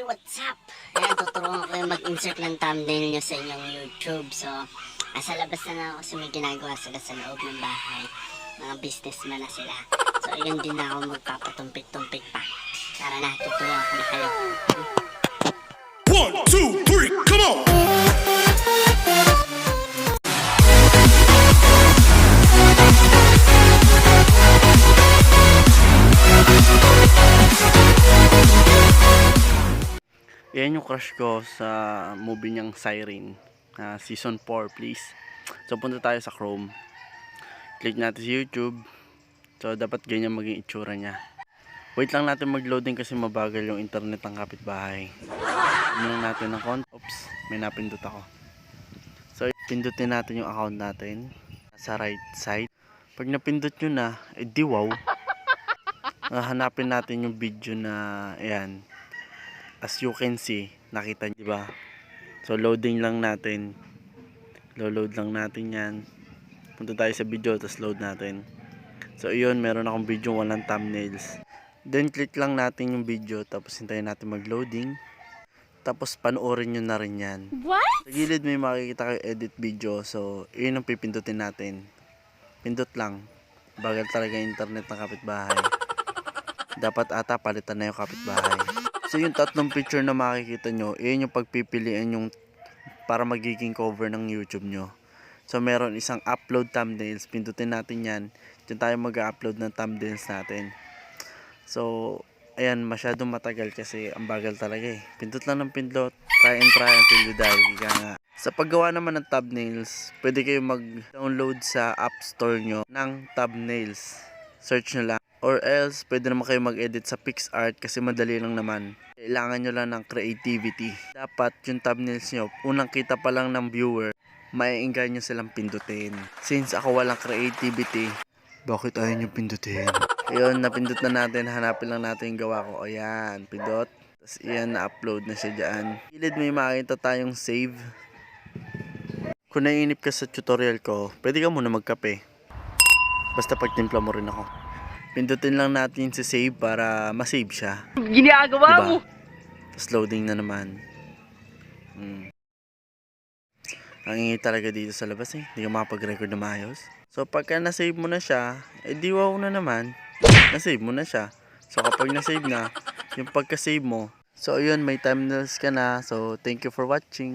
what's up? Ayan, tuturuan ko yung mag-insert ng thumbnail nyo sa inyong YouTube. So, nasa labas na ako kasi may ginagawa sila sa loob ng bahay. Mga businessman na sila. So, ayun din ako magpapatumpik-tumpik pa. Tara na, tuturuan ko na kayo. 1, 2, 3, come on! Yan yung crush ko sa movie niyang Siren, season 4 please. So punta tayo sa Chrome, click natin sa YouTube. So dapat ganyan maging itsura niya. Wait lang natin mag-loading kasi mabagal yung internet ng kapitbahay. Tingnan natin ng account. Oops, may napindot ako. So pindutin natin yung account natin sa right side. Pag napindot nyo na, edi wow, hanapin natin yung video na ayan. As you can see, nakita nyo, diba? So loading lang natin. Load lang natin yan. Punta tayo sa video, tapos load natin. So yun, meron akong video walang thumbnails. Then click lang natin yung video, tapos hintayin natin mag-loading. Tapos panoorin nyo na rin yan. What? Sa gilid may makikita kayo edit video. So yun ang pipindutin natin. Pindot lang. Bagal talaga yung internet ng kapitbahay. Dapat ata palitan na yung kapitbahay. So yung tatlong picture na makikita nyo, yun yung pagpipilian yung para magiging cover ng YouTube nyo. So meron isang upload thumbnails, pindutin natin yan. Diyan tayo mag-upload ng thumbnails natin. So ayan, masyadong matagal kasi ang bagal talaga eh. Pindot lang ng pindot, try until you die. Nga. Sa paggawa naman ng thumbnails, pwede kayo mag-download sa app store nyo ng thumbnails. Search nyo lang. Or else, pwede naman kayo mag-edit sa PixArt kasi madali lang naman. Kailangan nyo lang ng creativity. Dapat yung thumbnails nyo, unang kita pa lang ng viewer, maiinggan nyo silang pindutin. Since ako walang creativity, bakit ayaw nyo pindutin? Ayun, napindot na natin. Hanapin lang natin yung gawa ko. Ayan, pindot. Tapos iyan, na-upload na siya dyan. Gilid may makita tayong save. Kung naiinip ka sa tutorial ko, pwede ka muna magkape. Basta pagtimpla mo rin ako. Pindutin lang natin si save para ma-save siya. Ginagawa mo! Tapos loading na naman. Ang ingay talaga dito sa labas eh. Hindi ka makapag-record na maayos. So pagka na-save mo na siya, edi wow na naman. Na-save mo na siya. So kapag na-save na, yung pagka-save mo. So ayun, may thumbnails ka na. So thank you for watching.